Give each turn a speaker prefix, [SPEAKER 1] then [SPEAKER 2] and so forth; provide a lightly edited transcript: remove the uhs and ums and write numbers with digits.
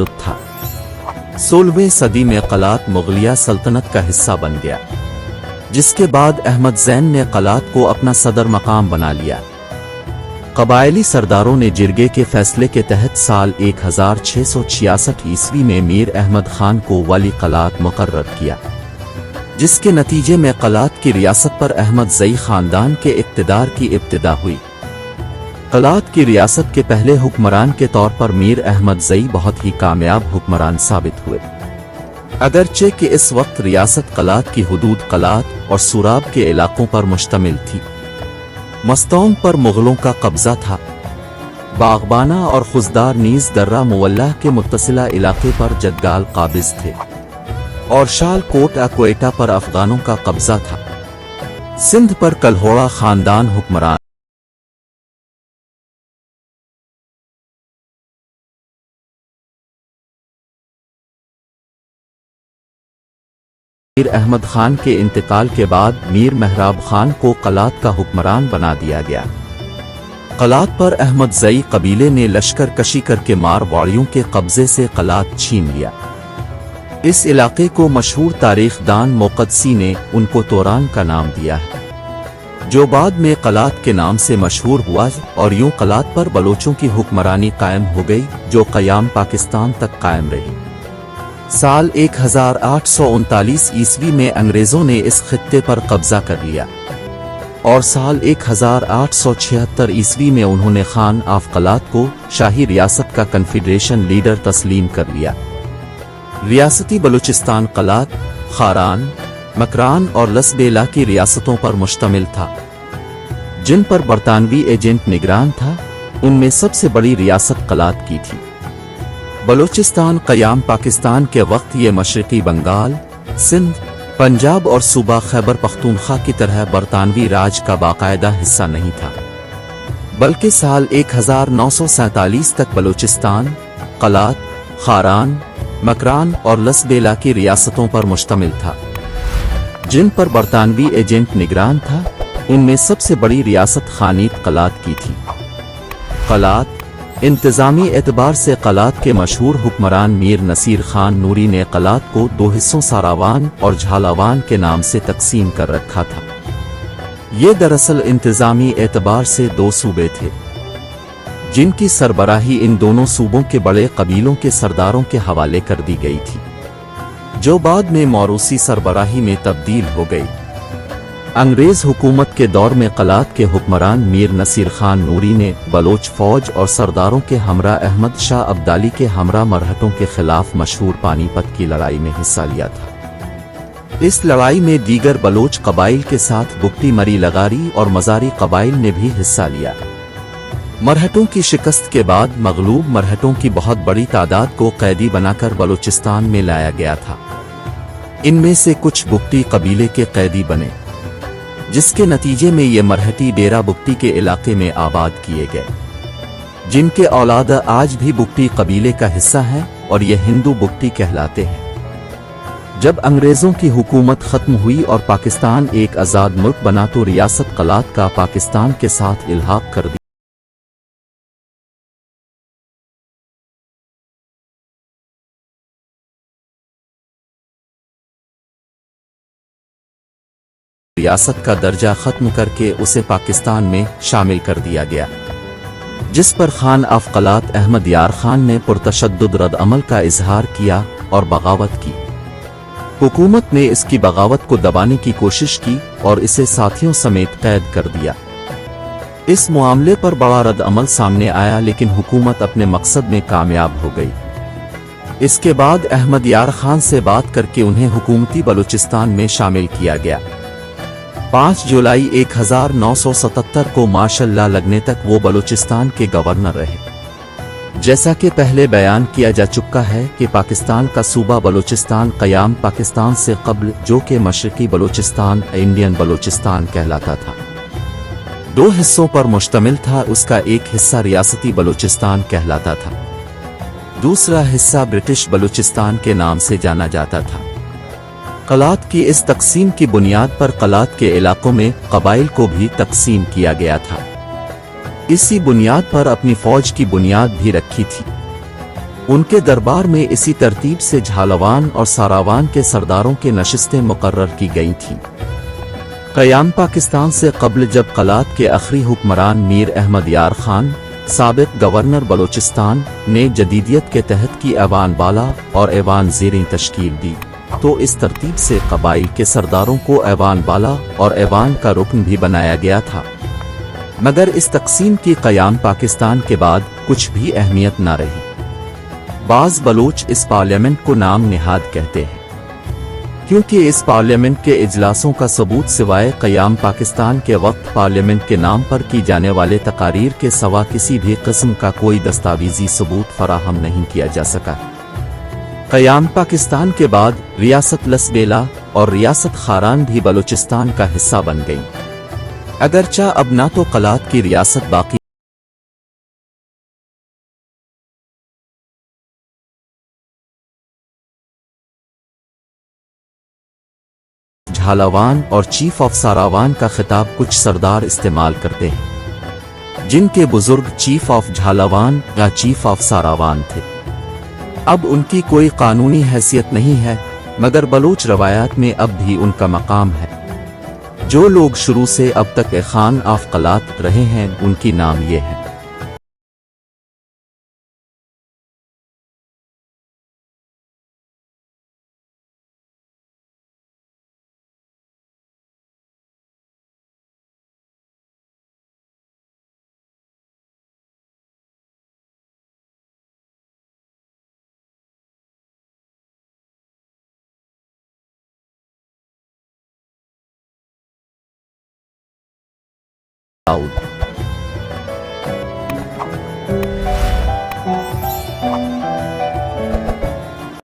[SPEAKER 1] था। 16वीं सदी में कलात मुगलिया सल्तनत का हिस्सा बन गया, जिसके बाद अहमद ज़ैन ने कलात को अपना सदर मकाम बना लिया। कबायली सरदारों ने जिरगे के फैसले के तहत साल 1666 ईस्वी में मीर अहमद खान को वाली कलात मुकर्रर किया, जिसके नतीजे में कलात की रियासत पर अहमद ज़ई खानदान के इक़्तिदार की इब्तिदा हुई। कलात की रियासत के पहले हुक्मरान के तौर पर मीर अहमद ज़ई बहुत ही कामयाब हुक्मरान साबित हुए, अगरचे कि इस वक्त रियासत कलात की हुदूद कलात और सुराब के इलाकों पर मुश्तमिल थी। मस्तौन पर मुगलों का कब्जा था। बागबाना और खुजदार नीज दर्रा मुवल्लाह के मुत्तसिला इलाके पर जदगाल काबिज थे और शाल कोट क्वेटा पर अफगानों का कब्जा था। सिंध पर कल्होड़ा खानदान हुक्मरान। मीर अहमद खान के इंतकाल के बाद मीर मेहराब खान को कलात का हुक्मरान बना दिया गया। कलात पर अहमद ज़ई कबीले ने लश्कर कशी करके मारवाड़ियों के कब्जे से कलात छीन लिया। इस इलाके को मशहूर तारीखदान मुक़द्दसी ने उनको तोरान का नाम दिया है, जो बाद में कलात के नाम से मशहूर हुआ और यूं कलात पर बलोचों की हुक्मरानी कायम हो गई, जो क़याम पाकिस्तान तक कायम रही। साल 1839 ईस्वी में अंग्रेजों ने इस खित्ते पर कब्जा कर लिया और साल 1876 ईस्वी में उन्होंने खान ऑफ कलात को शाही रियासत का कन्फेडरेशन लीडर तस्लीम कर लिया। रियासती बलूचिस्तान कलात, खारान, मकरान और लसबेला की रियासतों पर मुश्तमिल था, जिन पर बरतानवी एजेंट निगरान था। उनमें सबसे बड़ी रियासत कलात की थी। बलूचिस्तान क़याम पाकिस्तान के वक्त ये मशरक़ी बंगाल, सिंध, पंजाब और सूबा खैबर पख्तूनख्वा की तरह बरतानवी राज का बाकायदा हिस्सा नहीं था, बल्कि साल 1947 तक बलूचिस्तान, कलात, खारान, मकरान और लसबेला की रियासतों पर मुश्तमिल था, जिन पर बरतानवी एजेंट निगरान था। उनमें सबसे बड़ी रियासत खानीत कलात की थी। कलात इंतज़ामी एतबार से कलात के मशहूर हुक्मरान मीर नसीर खान नूरी ने कलात को दो हिस्सों सारावान और झालावान के नाम से तकसीम कर रखा था। ये दरअसल इंतज़ामी एतबार से दो सूबे थे, जिनकी सरबराही इन दोनों सूबों के बड़े कबीलों के सरदारों के हवाले कर दी गई थी, जो बाद में मौरूसी सरबराही में तब्दील हो गई। अंग्रेज हुकूमत के दौर में कलात के हुक्मरान मीर नसीर खान नूरी ने बलोच फौज और सरदारों के हमरा अहमद शाह अब्दाली के हमरा मरहटों के खिलाफ मशहूर पानीपत की लड़ाई में हिस्सा लिया था। इस लड़ाई में दीगर बलोच कबाइल के साथ बुक्टी मरी लगारी और मजारी कबाइल ने भी हिस्सा लिया। मरहटों की शिकस्त के बाद मगलूब मरहटों की बहुत बड़ी तादाद को कैदी बनाकर बलूचिस्तान में लाया गया था। इनमें से कुछ बुक्टी कबीले के कैदी बने, जिसके नतीजे में ये मरहटी डेरा बुक्टी के इलाके में आबाद किए गए, जिनके औलाद आज भी बुक्टी कबीले का हिस्सा है और ये हिंदू बुक्टी कहलाते हैं। जब अंग्रेजों की हुकूमत खत्म हुई और पाकिस्तान एक आज़ाद मुल्क बना तो रियासत कलात का पाकिस्तान के साथ इल्हाक कर दिया। रियासत का दर्जा खत्म करके उसे पाकिस्तान में शामिल कर दिया गया, जिस पर खान ऑफ कलात अहमद यार खान ने पुरतशद्दुद रद्द अमल का इजहार किया और बगावत की। हुकूमत ने इसकी बगावत को दबाने की कोशिश की और इसे साथियों समेत कैद कर दिया। इस मामले पर बड़ा रद्द अमल सामने आया, लेकिन हुकूमत अपने मकसद में कामयाब हो गई। इसके बाद अहमद यार खान से बात करके उन्हें हुकूमती बलूचिस्तान में शामिल किया गया। 5 जुलाई 1977 को मार्शल लॉ लगने तक वो बलूचिस्तान के गवर्नर रहे। जैसा कि पहले बयान किया जा चुका है कि पाकिस्तान का सूबा बलूचिस्तान क़याम पाकिस्तान से कब्ल, जो कि मशरक़ी बलूचिस्तान इंडियन बलूचिस्तान कहलाता था, 2 हिस्सों पर मुश्तमिल था। उसका एक हिस्सा रियासती बलूचिस्तान कहलाता था, दूसरा हिस्सा ब्रिटिश बलूचिस्तान के नाम से जाना जाता था। कलात की इस तकसीम की बुनियाद पर कलात के इलाकों में कबाइल को भी तकसीम किया गया था। इसी बुनियाद पर अपनी फौज की बुनियाद भी रखी थी। ان کے دربار میں اسی ترتیب سے جھالوان اور ساراوان کے سرداروں کے نشستیں مقرر کی گئی تھیں۔ قیام پاکستان سے قبل جب قلات کے آخری حکمران میر احمد یار خان، سابق گورنر بلوچستان، نے جدیدیت کے تحت کی ایوان بالا اور ایوان زیریں تشکیل دی، تو اس ترتیب سے قبائل کے سرداروں کو ایوان بالا اور ایوان کا رکن بھی بنایا گیا تھا، مگر اس تقسیم کی قیام پاکستان کے بعد کچھ بھی اہمیت نہ رہی۔ بعض بلوچ اس پارلیمنٹ کو نام نہاد کہتے ہیں، کیونکہ اس پارلیمنٹ کے اجلاسوں کا ثبوت سوائے قیام پاکستان کے وقت پارلیمنٹ کے نام پر کی جانے والے تقاریر کے سوا کسی بھی قسم کا کوئی دستاویزی ثبوت فراہم نہیں کیا جا سکا۔ قیام پاکستان کے بعد ریاست لسبیلا اور ریاست خاران بھی بلوچستان کا حصہ بن گئیں، اگرچہ اب نہ تو قلات کی ریاست باقی جھالوان اور چیف آف ساراوان کا خطاب کچھ سردار استعمال کرتے ہیں، جن کے بزرگ چیف آف جھالوان یا چیف آف ساراوان تھے۔ اب ان کی کوئی قانونی حیثیت نہیں ہے، مگر بلوچ روایات میں اب بھی ان کا مقام ہے۔ جو لوگ شروع سے اب تک خان آف قلات رہے ہیں ان کی نام یہ ہے۔ داؤد